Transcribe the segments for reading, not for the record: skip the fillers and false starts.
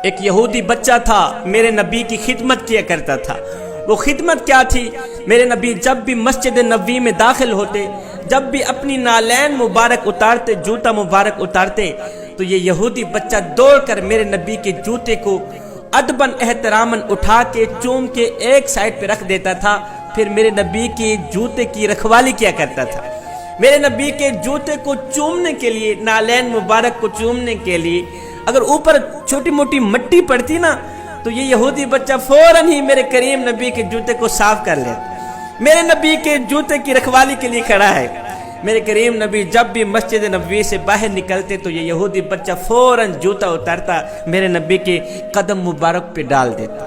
ایک یہودی بچہ تھا، میرے نبی کی خدمت کیا کرتا تھا۔ وہ خدمت کیا تھی؟ میرے نبی جب بھی مسجد نبوی میں داخل ہوتے، جب بھی اپنی نالین مبارک اتارتے، جوتا مبارک اتارتے، تو یہ یہودی بچہ دوڑ کر میرے نبی کے جوتے کو ادباً احتراماً اٹھا کے چوم کے ایک سائڈ پہ رکھ دیتا تھا، پھر میرے نبی کے جوتے کی رکھوالی کیا کرتا تھا۔ میرے نبی کے جوتے کو چومنے کے لیے، نالین مبارک کو چومنے کے لیے اگر اوپر چھوٹی موٹی مٹی پڑتی نا، تو یہ یہودی بچہ فوراً ہی میرے کریم نبی کے جوتے کو صاف کر لیتا۔ میرے نبی کے جوتے کی رکھوالی کے لیے کھڑا ہے۔ میرے کریم نبی جب بھی مسجد نبوی سے باہر نکلتے تو یہ یہودی بچہ فوراً جوتا اتارتا، میرے نبی کے قدم مبارک پہ ڈال دیتا۔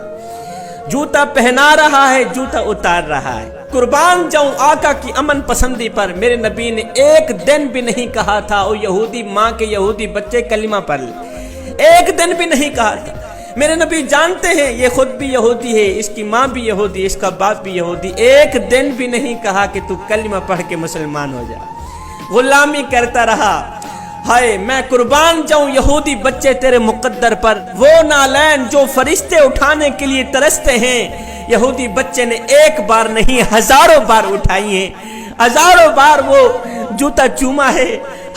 جوتا پہنا رہا ہے، جوتا اتار رہا ہے۔ قربان جاؤں آقا کی امن پسندی پر، میرے نبی نے ایک دن بھی نہیں کہا تھا او یہودی ماں کے یہودی بچے کلمہ پڑھ لے، ایک دن بھی نہیں کہا تھا۔ میرے نبی جانتے ہیں یہ خود بھی یہودی ہے، اس کی ماں بھی یہودی، اس کا باپ بھی یہودی، ایک دن بھی نہیں کہا کہ تو کلمہ پڑھ کے مسلمان ہو جا۔ غلامی کرتا رہا۔ ہائے میں قربان جاؤں یہودی بچے تیرے مقدر پر، وہ نالین جو فرشتے اٹھانے کے لیے ترستے ہیں، یہودی بچے نے ایک بار نہیں ہزاروں بار اٹھائی ہیں، ہزاروں بار وہ جوتا چوما ہے،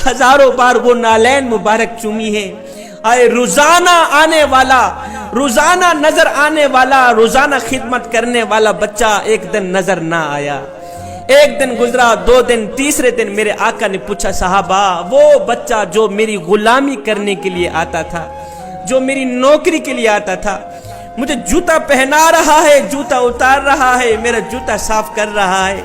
ہزاروں بار وہ نالین مبارک چومی ہے۔ آئے روزانہ آنے والا، روزانہ نظر آنے والا، روزانہ خدمت کرنے والا بچہ ایک دن نظر نہ آیا۔ ایک دن گزرا، دو دن، تیسرے دن میرے آقا نے پوچھا صحابہ، وہ بچہ جو میری غلامی کرنے کے لیے آتا تھا، جو میری نوکری کے لیے آتا تھا، مجھے جوتا پہنا رہا ہے، جوتا اتار رہا ہے، میرا جوتا صاف کر رہا ہے،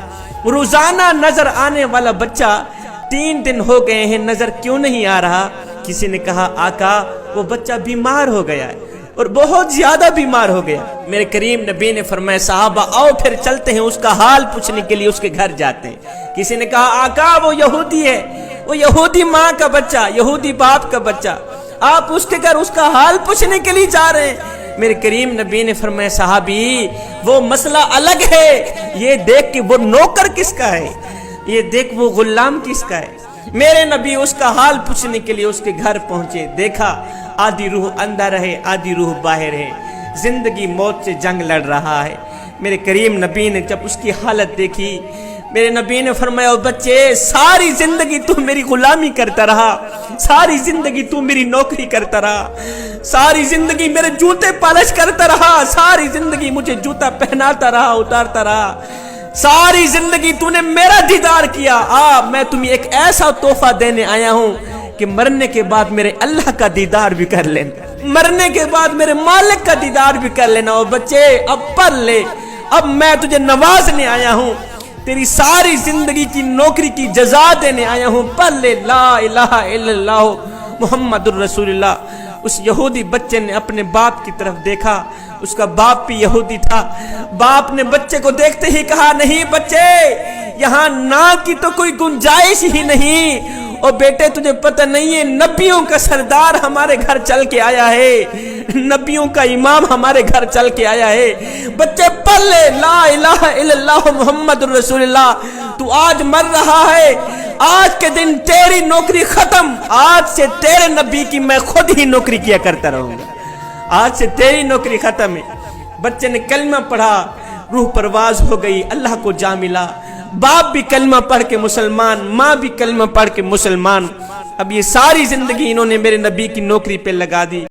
روزانہ نظر آنے والا بچہ 3 دن ہو گئے ہیں، نظر کیوں نہیں آ رہا؟ کسی نے کہا آقا وہ بچہ بیمار ہو گیا ہے، اور بہت زیادہ بیمار ہو گیا۔ میرے کریم نبی نے فرمایا صحابہ آؤ پھر چلتے ہیں، اس کا حال پوچھنے کے لیے اس کے گھر جاتے ہیں۔ کسی نے کہا آقا وہ یہودی ہے، وہ یہودی ماں کا بچہ، یہودی باپ کا بچہ، آپ اس کے گھر اس کا حال پوچھنے کے لیے جا رہے ہیں۔ میرے کریم نبی نے فرمایا صحابی وہ مسئلہ الگ ہے، یہ دیکھ کہ وہ نوکر کس کا ہے، یہ دیکھ وہ غلام کس کا ہے۔ میرے نبی اس کا حال پوچھنے کے لیے اس کے گھر پہنچے، دیکھا آدھی روح اندر ہے، آدھی روح باہر ہے، زندگی موت سے جنگ لڑ رہا ہے۔ میرے کریم نبی نے جب اس کی حالت دیکھی، میرے نبی نے فرمایا بچے ساری زندگی تو میری غلامی کرتا رہا، ساری زندگی تو میری نوکری کرتا رہا، ساری زندگی میرے جوتے پالش کرتا رہا، ساری زندگی مجھے جوتا پہناتا رہا، اتارتا رہا، ساری زندگی تو نے میرا دیدار کیا۔ میں تمہیں ایک ایسا تحفہ دینے آیا ہوں کہ مرنے کے بعد میرے اللہ کا دیدار بھی کر لینا، مرنے کے بعد میرے مالک کا دیدار بھی کر لینا۔ اور بچے اب پڑھ لے، اب میں تجھے نوازنے آیا ہوں، تیری ساری زندگی کی نوکری کی جزا دینے آیا ہوں، پڑھ لے لا الہ الا اللہ محمد الرسول اللہ۔ اس یہودی بچے نے اپنے باپ کی طرف دیکھا، اس کا باپ بھی یہودی تھا۔ باپ نے بچے کو دیکھتے ہی کہا نہیں بچے یہاں نا کی تو کوئی گنجائش ہی نہیں، اور بیٹے تجھے پتہ نہیں ہے نبیوں کا سردار ہمارے گھر چل کے آیا ہے، نبیوں کا امام ہمارے گھر چل کے آیا ہے، بچے پڑھ لے لا الہ الا اللہ محمد الرسول اللہ۔ تو آج مر رہا ہے، آج کے دن تیری نوکری ختم، آج سے تیرے نبی کی میں خود ہی نوکری کیا کرتا رہوں گا، آج سے تیری نوکری ختم ہے۔ بچے نے کلمہ پڑھا، روح پرواز ہو گئی، اللہ کو جا ملا۔ باپ بھی کلمہ پڑھ کے مسلمان، ماں بھی کلمہ پڑھ کے مسلمان۔ اب یہ ساری زندگی انہوں نے میرے نبی کی نوکری پہ لگا دی۔